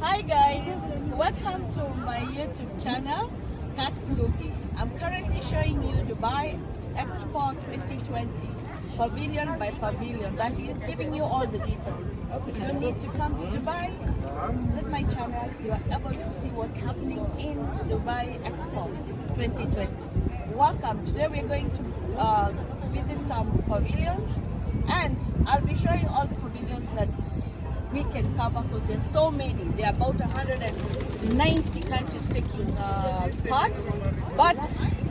Hi guys, welcome to my YouTube channel, Kat's Boogie. I'm currently showing you Dubai Expo 2020, Pavilion by Pavilion. That is giving you all the details. You don't need to come to Dubai. With my channel, you are able to see what's happening in Dubai Expo 2020. Welcome. Today we're going to visit some pavilions, and I'll be showing all the pavilions that we can cover because there's so many. There are about 190 countries taking part, but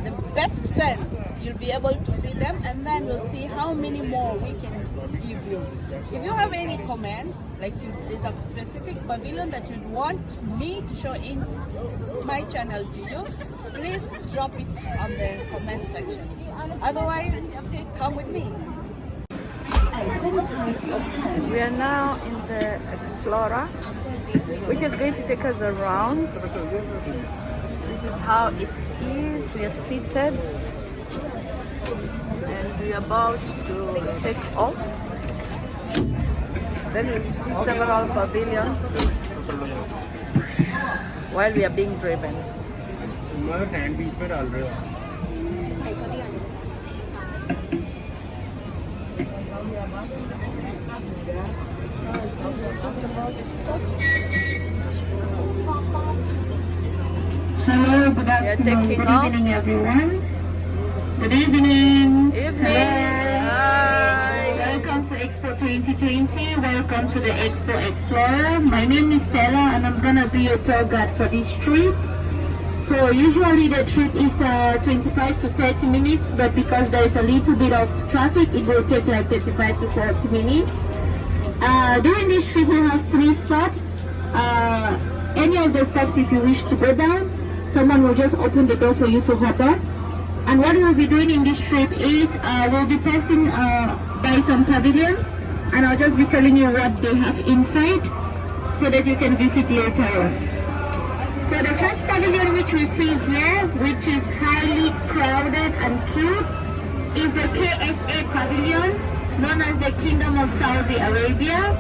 the best 10 you'll be able to see them, and then we'll see how many more we can give you. If you have any comments, like there's a specific pavilion that you'd want me to show in my channel to you, please drop it on the comment section. Otherwise, come with me. We are now in the Explorer, which is going to take us around. This is how it is. We are seated and we are about to take off. Then we'll see several pavilions while we are being driven. So just about to stop. Hello, good afternoon, good evening everyone. Good evening. Hello. Hi. Welcome to Expo 2020. Welcome to the Expo Explorer. My name is Stella and I'm gonna be your tour guide for this trip. So usually the trip is 25 to 30 minutes, but because there is a little bit of traffic, it will take like 35 to 40 minutes. During this trip we have 3 stops. Any of the stops, if you wish to go down, someone will just open the door for you to hop on. And what we'll be doing in this trip is we'll be passing by some pavilions, and I'll just be telling you what they have inside so that you can visit later on. So the first pavilion which we see here, which is highly crowded and cute, is the KSA Pavilion, known as the Kingdom of Saudi Arabia.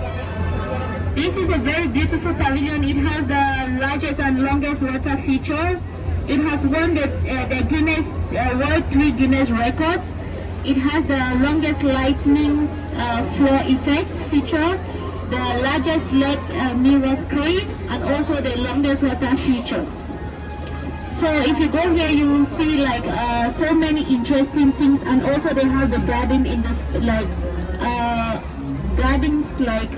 This is a very beautiful pavilion. It has the largest and longest water feature. It has won the Guinness World 3 Guinness records. It has the longest lightning floor effect feature, the largest LED mirror screen, and also the longest water feature. So if you go here, you will see like so many interesting things, and also they have the garden in the gardens like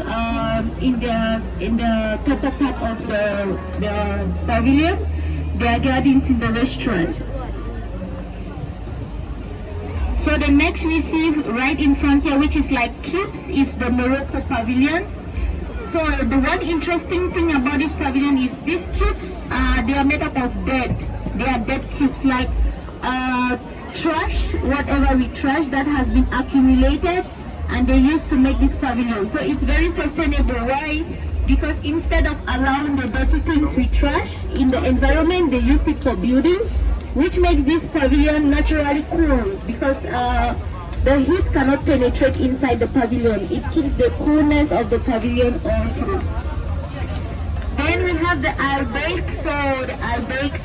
in the upper part of the pavilion. There are gardens in the restaurant. So the next we see right in front here, which is like cubes, is the Morocco Pavilion. So the one interesting thing about this pavilion is these cubes, they are made up of dead. They are dead cubes, like trash, whatever we trash that has been accumulated, and they used to make this pavilion. So it's very sustainable. Why? Because instead of allowing the dirty things we trash in the environment, they used it for building, which makes this pavilion naturally cool, because the heat cannot penetrate inside the pavilion. It keeps the coolness of the pavilion all through. Then we have the Al-Baik. So the Al-Baik,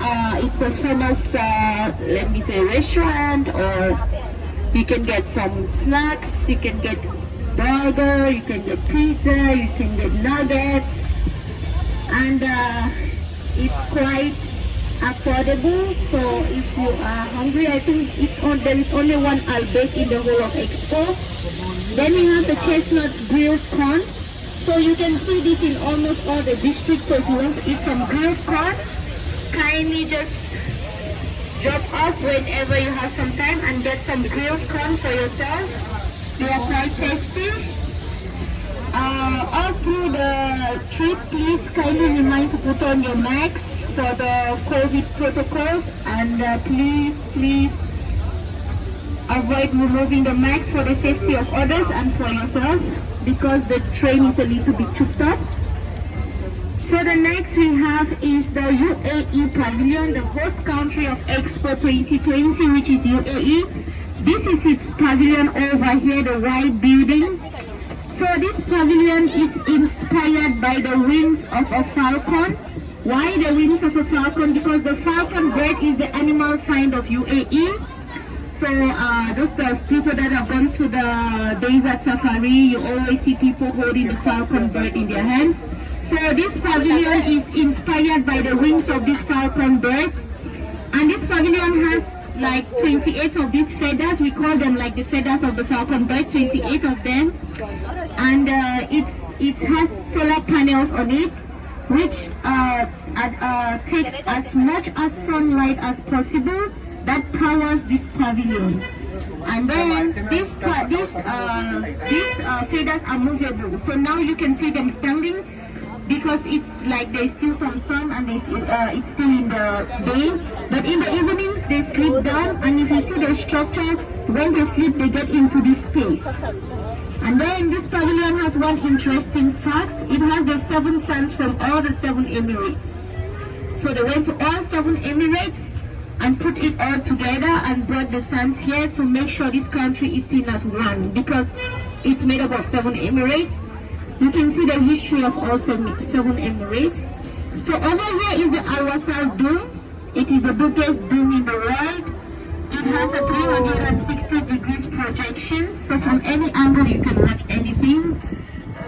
it's a famous, let me say, restaurant, or you can get some snacks, you can get burger, you can get pizza, you can get nuggets, and it's quite affordable. So if you are hungry, I think there is only one Al-Baik in the whole of Expo. Then you have the chestnuts grilled corn. So you can see this in almost all the districts. So if you want to eat some grilled corn, kindly just drop off whenever you have some time and get some grilled corn for yourself. They are quite tasty. All through the trip, please kindly remind to put on your masks for the COVID protocols, and please avoid removing the mask for the safety of others and for yourself, because the train is a little bit choked up. So the next we have is the UAE Pavilion, the host country of Expo 2020, which is UAE. This is its pavilion over here, the white building. So So this pavilion is inspired by the wings of a falcon. Why the wings of a falcon? Because the falcon bird is the animal sign of UAE. So those the people that have gone to the desert safari, you always see people holding the falcon bird in their hands. So this pavilion is inspired by the wings of these falcon birds. And this pavilion has like 28 of these feathers. We call them like the feathers of the falcon bird, 28 of them. And it has solar panels on it, which takes as much as sunlight as possible. That powers this pavilion. And then these feathers are movable. So now you can see them standing because it's like there's still some sun and it's still in the day. But in the evenings they sleep down, and if you see the structure, when they sleep they get into this space. And then this pavilion has one interesting fact. It has the 7 suns from all the 7 Emirates. So they went to all 7 Emirates and put it all together and brought the suns here to make sure this country is seen as one, because it's made up of 7 Emirates. You can see the history of all 7 Emirates. So over here is the Al Wasal Dome. It is the biggest dome in the world. It has a 360 degrees projection, so from any angle you can watch anything.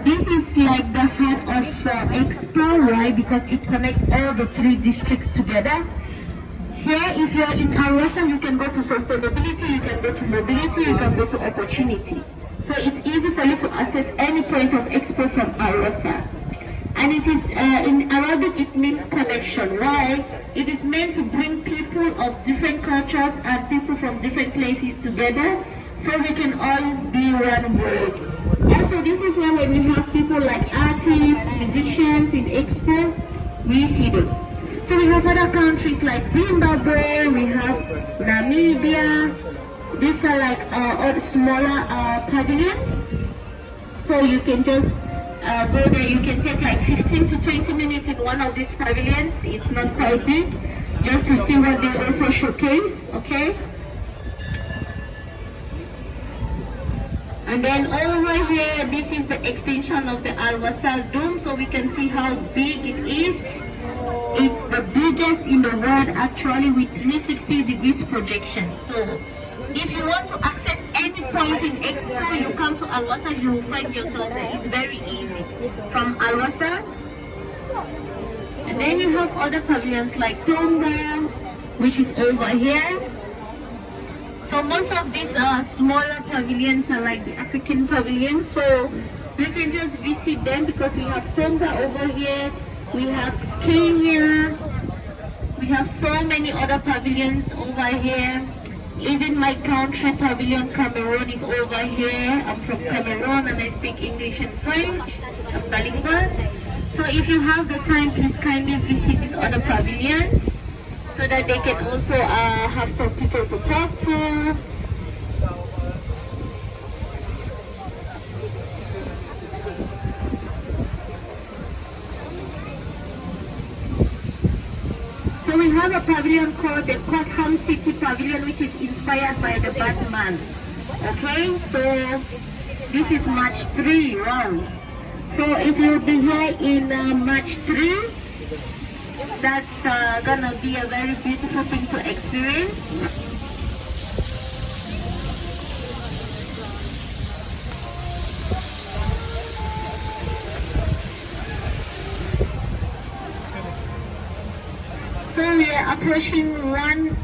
This is like the heart of Expo. Why? Because it connects all the 3 districts together. Here, if you are in Al Wasal, you can go to sustainability, you can go to mobility, you can go to opportunity. So it's easy for you to access any point of Expo from Al Wasal. And it is, in Arabic, it means connection. Why? It is meant to bring people of different cultures and people from different places together so we can all be one world. Also, this is why when we have people like artists, musicians in Expo, we see them. So we have other countries like Zimbabwe, we have Namibia. These are like smaller pavilions. So you can just go there. You can take like 15 to 20 minutes in one of these pavilions. It's not quite big, just to see what they also showcase, okay? And then over here, this is the extension of the Al Wasal Dome, so we can see how big it is. It's the biggest in the world actually, with 360 degrees projection. So if you want to access any point in Expo, you come to Al Wasal, you will find yourself there. It's very easy from Al Wasal. And then you have other pavilions like Tonga, which is over here. So most of these smaller pavilions are like the African pavilions. So you can just visit them because we have Tonga over here. We have Kenya, we have so many other pavilions over here. Even my country pavilion, Cameroon, is over here. I'm from Cameroon and I speak English and French. I'm bilingual. So if you have the time, please kindly visit these other pavilions so that they can also have some people to talk to. So we have a pavilion called the Cotham City Pavilion, which is inspired by the Batman. Okay, so this is March 3 round. So if you'll be here in March 3, that's gonna be a very beautiful thing to experience. So we are approaching one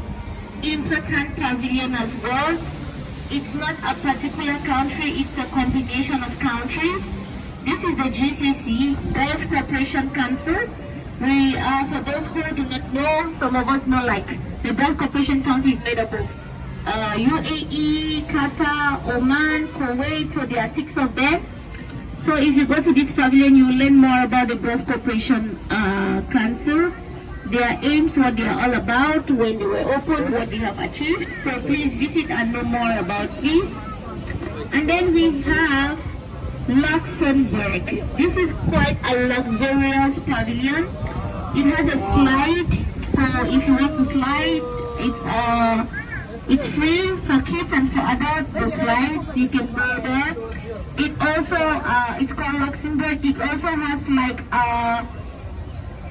important pavilion as well. It's not a particular country, it's a combination of countries. This is the GCC, Gulf Cooperation Council. We, for those who do not know, some of us know like the Gulf Cooperation Council is made up of UAE, Qatar, Oman, Kuwait, so there are 6 of them. So if you go to this pavilion, you will learn more about the Gulf Cooperation Council, their aims, what they are all about, when they were opened, what they have achieved. So please visit and know more about this. And then we have Luxembourg. This is quite a luxurious pavilion. It has a slide, so if you want to slide, it's It's free for kids and for adults. The slides, you can go there. It also, it's called Luxembourg. It also has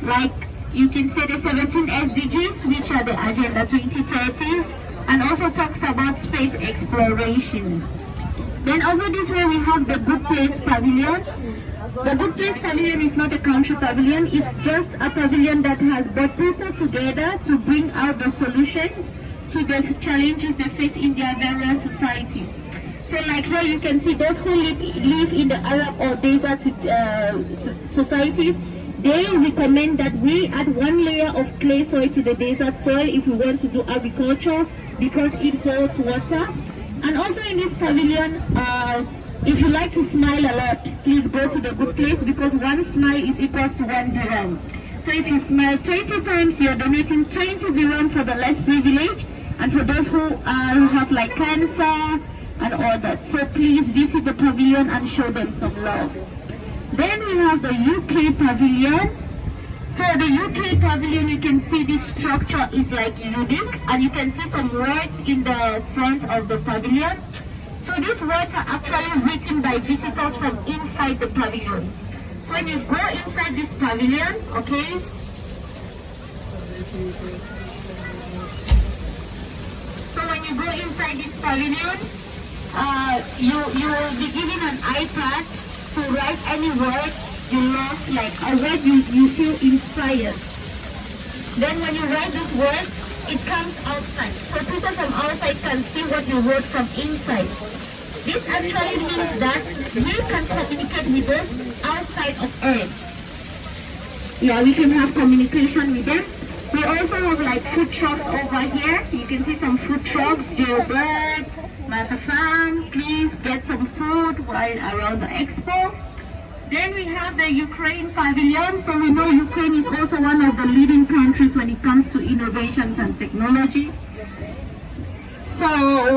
like you can say the 17 SDGs, which are the Agenda 2030s, and also talks about space exploration. Then over this way we have the Good Place Pavilion. The Good Place Pavilion is not a country pavilion. It's just a pavilion that has brought people together to bring out the solutions to the challenges they face in their various societies. So like here you can see those who live in the Arab or desert societies, they recommend that we add one layer of clay soil to the desert soil if we want to do agriculture because it holds water. And also in this pavilion, if you like to smile a lot, please go to the Good Place because one smile is equals to 1 dirham. So if you smile 20 times, you're donating 20 dirham for the less privileged and for those who have like cancer and all that. So please visit the pavilion and show them some love. Then we have the UK pavilion. So the UK pavilion, you can see this structure is like unique and you can see some words in the front of the pavilion. So these words are actually written by visitors from inside the pavilion. So when you go inside this pavilion, okay, so when you go inside this pavilion, you will be given an iPad to write any word you love, like a word you feel inspired. Then when you write this word, it comes outside. So people from outside can see what you wrote from inside. This actually means that we can communicate with us outside of Earth. Yeah, we can have communication with them. We also have like food trucks over here. You can see some food trucks, Jailbird, Matafan, please get some food while around the expo. Then we have the Ukraine pavilion. So we know Ukraine is also one of the leading countries when it comes to innovations and technology. So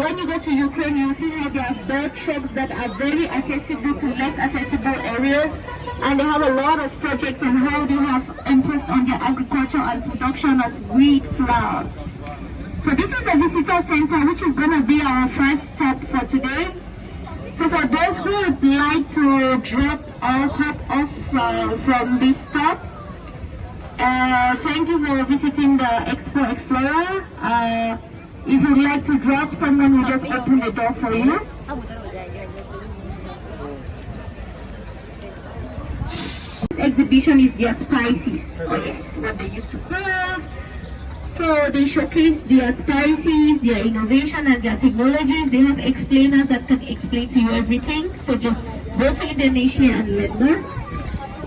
when you go to Ukraine, you'll see how they have bird trucks that are very accessible to less accessible areas. And they have a lot of projects on how they have improved on their agriculture and production of wheat flour. So this is the visitor center, which is going to be our first stop for today. So for those who would like to drop or hop off from this stop, thank you for visiting the Expo Explorer. If you'd like to drop, someone will just open the door for you. This exhibition is their spices. Oh yes, what they used to cook. So they showcase their spices, their innovation and their technologies. They have explainers that can explain to you everything. So just go to Indonesia and learn more.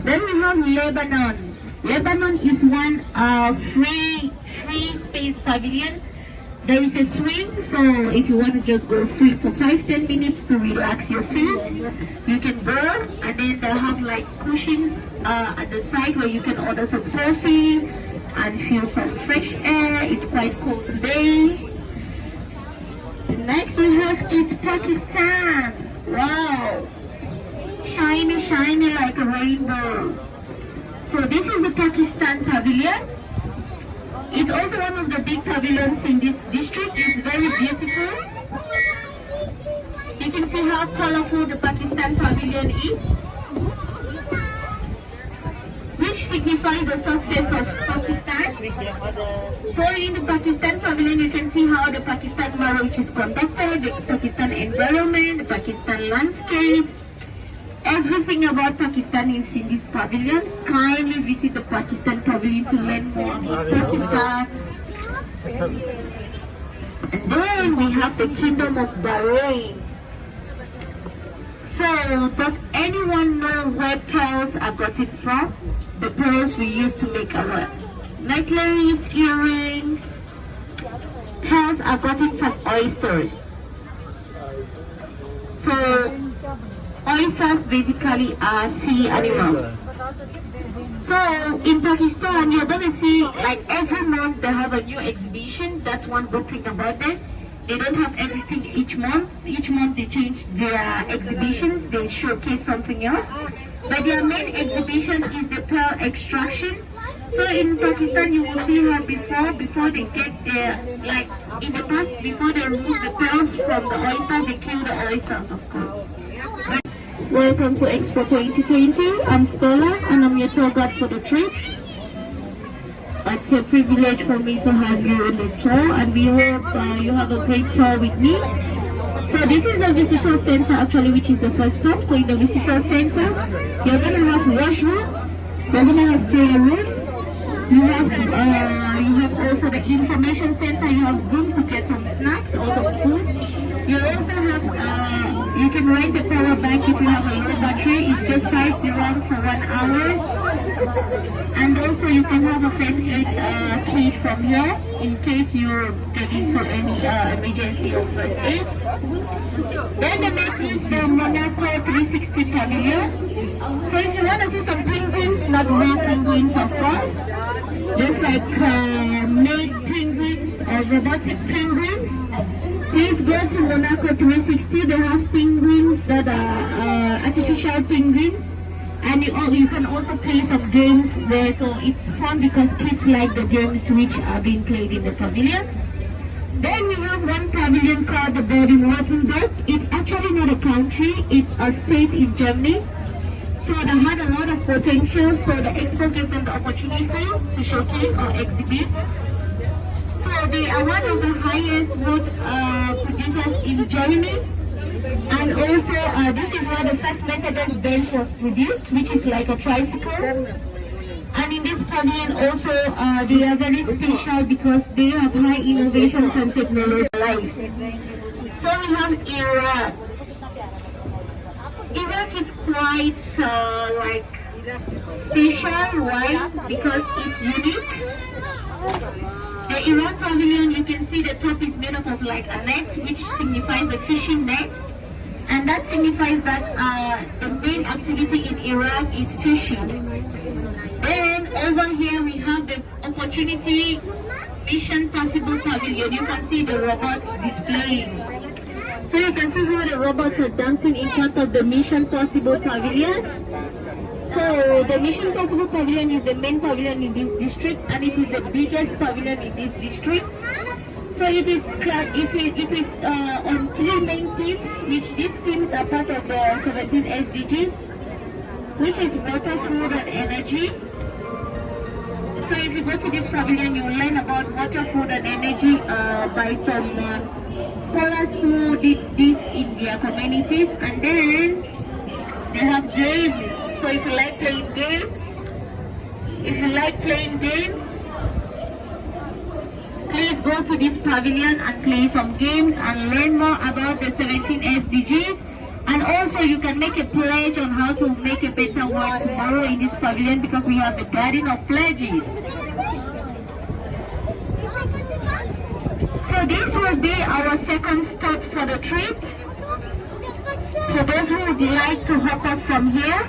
Then we have Lebanon. Lebanon is one free space pavilion. There is a swing, so if you want to just go swing for 5-10 minutes to relax your feet, you can go. And then they have like cushions at the side where you can order some coffee and feel some fresh air. It's quite cold today. The next we have is Pakistan. Wow, shiny, shiny like a rainbow. So this is the Pakistan pavilion. It's also one of the big pavilions in this district. It's very beautiful. You can see how colorful the Pakistan pavilion is, which signifies the success of Pakistan. So in the Pakistan pavilion, you can see how the Pakistan marriage is conducted, the Pakistan environment, the Pakistan landscape. Everything about Pakistan is in this pavilion. Kindly visit the Pakistan pavilion to learn more about Pakistan. And then we have the Kingdom of Bahrain. So, does anyone know where pearls are gotten from? The pearls we use to make our necklace, earrings. Pearls are gotten from oysters. So, oysters basically are sea animals. So in Pakistan, you're going to see like every month they have a new exhibition. That's one good thing about them. They don't have everything each month. Each month they change their exhibitions. They showcase something else. But their main exhibition is the pearl extraction. So in Pakistan, you will see how before they get there, like in the past, before they remove the pearls from the oysters, they kill the oysters, of course. Welcome to Expo 2020. I'm Stella and I'm your tour guide for the trip. It's a privilege for me to have you on the tour, and we hope you have a great tour with me. So this is the visitor center actually, which is the first stop. So in the visitor center, you're going to have washrooms, you're going to have prayer rooms, you have also the information center, you have Zoom to get some snacks or some food. You also have, you can rent the power bank if you have a low battery. It's just 5 dirham for 1 hour. And also you can have a first aid kit from here in case you get into any emergency or first aid. Then the next is the Monaco 360 Pavilion. So if you want to see some penguins, not real penguins of course, just like made penguins or robotic penguins, please go to Monaco 360. They have penguins that are artificial penguins, and you can also play some games there. So it's fun because kids like the games which are being played in the pavilion. Then we have one pavilion called the Baden-Württemberg. It's actually not a country, it's a state in Germany. So they had a lot of potential, so the Expo gave them the opportunity to showcase or exhibit. So they are one of the highest wood producers in Germany. And also this is where the first Mercedes-Benz was produced, which is like a tricycle. And in this pavilion also they are very special because they have high innovations and technology lives. So we have Iraq. Iraq is quite like special. Why? Because it's unique. The Iraq pavilion, you can see the top is made up of like a net, which signifies the fishing nets. And that signifies that the main activity in Iraq is fishing. Then over here we have the opportunity Mission Possible Pavilion. You can see the robots displaying. So you can see how the robots are dancing in front of the Mission Possible Pavilion. So the Mission Possible Pavilion is the main pavilion in this district, and it is the biggest pavilion in this district. So it is on 3 main themes, which these themes are part of the 17 SDGs, which is water, food and energy. So if you go to this pavilion, you will learn about water, food and energy by some scholars who did this in their communities. And then they have games. So if you like playing games, please go to this pavilion and play some games and learn more about the 17 SDGs. And also you can make a pledge on how to make a better world tomorrow in this pavilion, because we have the garden of pledges. So this will be our second stop for the trip. For those who would like to hop up from here,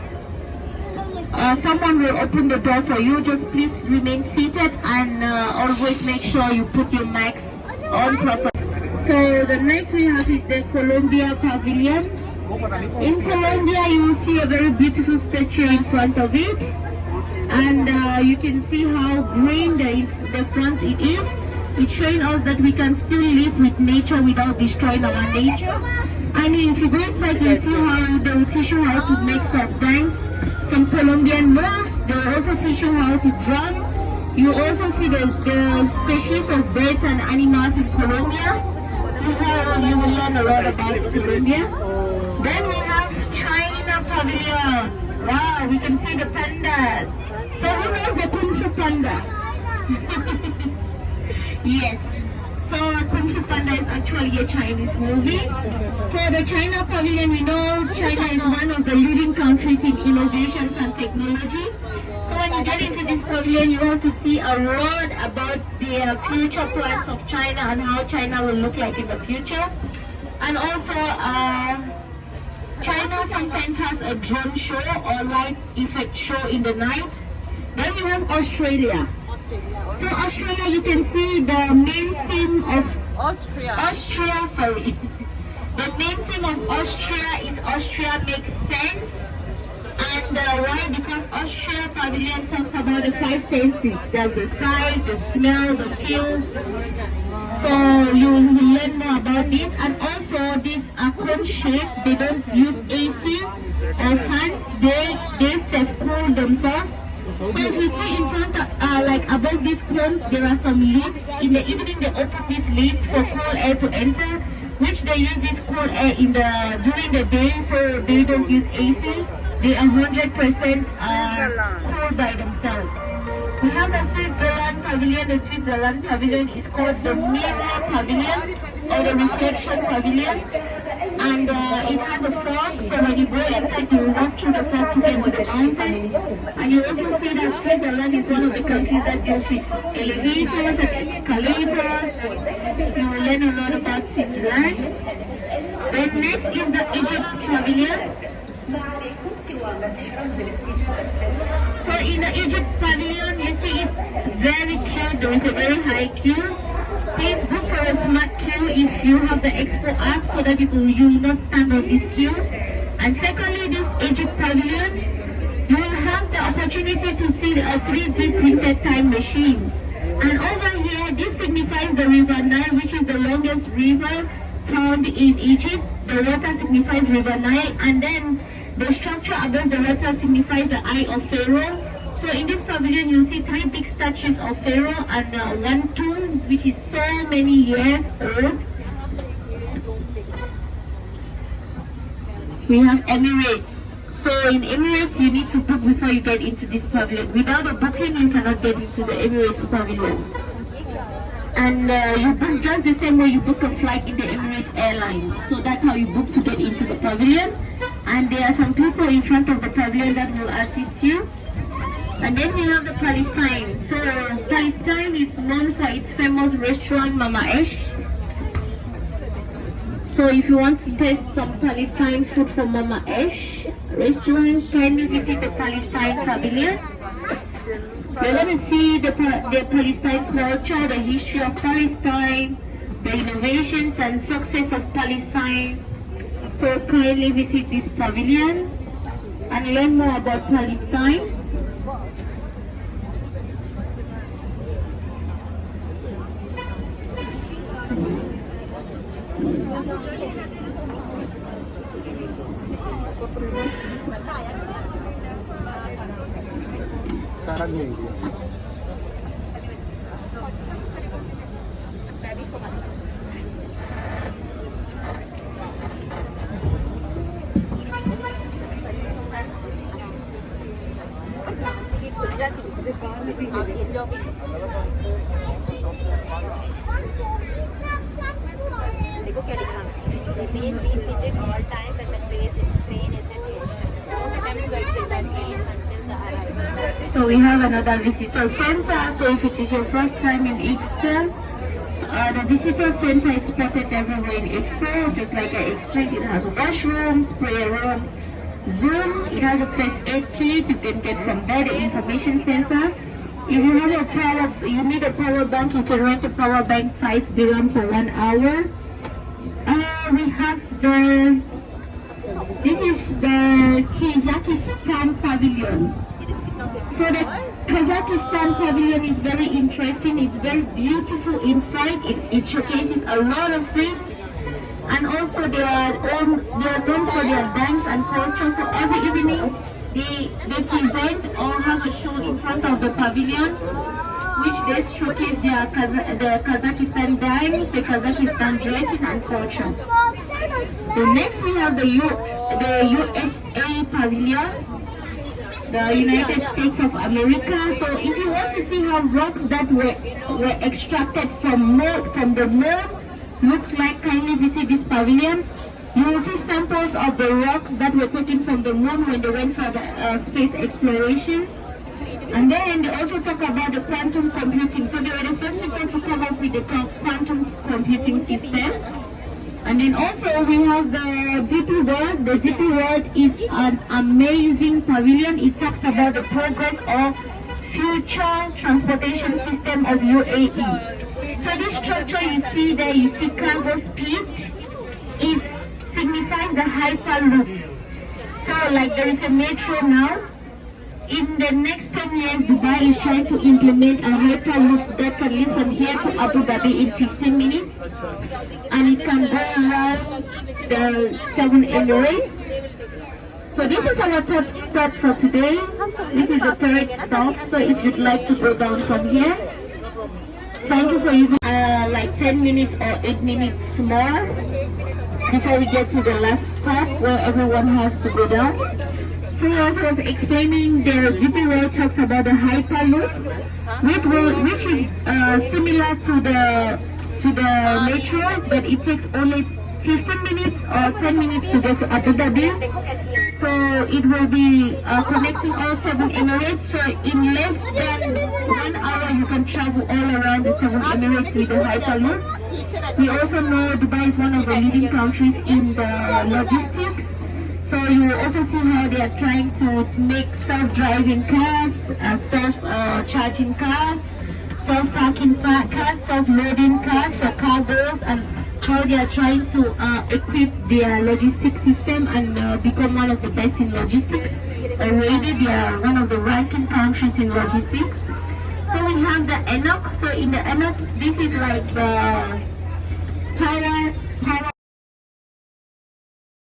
someone will open the door for you. Just please remain seated and always make sure you put your mics on properly. So the next we have is the Colombia Pavilion. In Colombia, you will see a very beautiful statue in front of it, and you can see how green the front it is. It's showing us that we can still live with nature without destroying our nature. And if you go inside, you see how they will teach you how to make some dance, some Colombian moves. They will also teach you how to drum. You also see the species of birds and animals in Colombia. You will learn a lot about Colombia. Then we have China Pavilion. Wow, we can see the pandas. So who knows the Kung Fu Panda? Yes. So Kung Fu Panda is actually a Chinese movie. So the China Pavilion, we know China is one of the leading countries in innovations and technology. So when you get into this pavilion, you have to see a lot about the future plans of China and how China will look like in the future. And also, China sometimes has a drone show or light effect show in the night. Then you have Australia. So Australia, you can see the main theme of Austria. The main theme of Austria is Austria makes sense. And why? Because Austria Pavilion talks about the five senses. There's the sight, the smell, the feel. So you will learn more about this. And also these are cone shape. They don't use AC or fans. They self-cool themselves. So if you see in front of, like above these cones, there are some lids. In the evening, they open these lids for cool air to enter, which they use this cool air during the day, so they don't use AC. They are 100% cool by themselves. We have the Switzerland Pavilion. The Switzerland Pavilion is called the Mirror Pavilion or the Reflection Pavilion. And it has a fog, so when you go inside, you walk through the fog to get to the mountain. And you also see that Switzerland is one of the countries that deals with elevators and escalators. You will learn a lot about Switzerland. Then next is the Egypt Pavilion. So in the Egypt Pavilion, you see it's very cute. There is a very high queue. Please book for a smart queue if you have the Expo app, so that you will not stand on this queue. And secondly, this Egypt Pavilion, you will have the opportunity to see a 3D printed time machine. And over here, this signifies the River Nile, which is the longest river found in Egypt. The water signifies River Nile, and then the structure above the water signifies the Eye of Pharaoh. So in this pavilion, you see 3 big statues of Pharaoh and one tomb, which is so many years old. We have Emirates. So in Emirates, you need to book before you get into this pavilion. Without a booking, you cannot get into the Emirates pavilion. And you book just the same way you book a flight in the Emirates Airlines. So that's how you book to get into the pavilion. And there are some people in front of the pavilion that will assist you. And then we have the Palestine. So Palestine is known for its famous restaurant Mama Esh. So if you want to taste some Palestine food from Mama Esh restaurant, kindly visit the Palestine Pavilion. You're going to see the Palestine culture, the history of Palestine, the innovations and success of Palestine. So kindly visit this pavilion and learn more about Palestine. So we have another visitor center. So if it is your first time in Expo, the visitor center is spotted everywhere in Expo. Just like I explained, it has washrooms, prayer rooms, Zoom. It has a first aid kit. You can get from there, the information center. If you have you need a power bank, you can rent a power bank 5 dirham for 1 hour. We have this is the Kazakhstan Pavilion. So the Kazakhstan Pavilion is very interesting. It's very beautiful inside. It showcases a lot of things. And also they are known for their dance and culture. So every evening they present or have a show in front of the pavilion, which they showcase the Kazakhstan dance, the Kazakhstan dressing and culture. So next we have the USA Pavilion, the United States of America. So if you want to see how rocks that were extracted from the moon looks like, kindly visit this pavilion. You will see samples of the rocks that were taken from the moon when they went for the space exploration. And then they also talk about the quantum computing. So they were the first people to come up with the quantum computing system. And then also we have the DP World. The DP World is an amazing pavilion. It talks about the progress of future transportation system of UAE. So this structure you see there, you see cargo speed. It signifies the Hyperloop. So like there is a metro now. In the next 10 years, Dubai is trying to implement a hyperloop that can lead from here to Abu Dhabi in 15 minutes. And it can go around the 7 Emirates. So this is our top stop for today. This is the third stop. So if you'd like to go down from here, thank you for using like 10 minutes or 8 minutes more before we get to the last stop where everyone has to go down. So as I was explaining, the GP road talks about the hyperloop, which is similar to the metro, but it takes only 15 minutes or 10 minutes to get to Abu Dhabi. So it will be connecting all 7 Emirates. So in less than 1 hour, you can travel all around the 7 Emirates with the hyperloop. We also know Dubai is one of the leading countries in the logistics. So you will also see how they are trying to make self-driving cars, self-charging cars, self-parking cars, self-loading cars for cargoes, and how they are trying to equip their logistics system and become one of the best in logistics. Already they are one of the ranking countries in logistics. So we have the ENOC. So in the ENOC, this is like the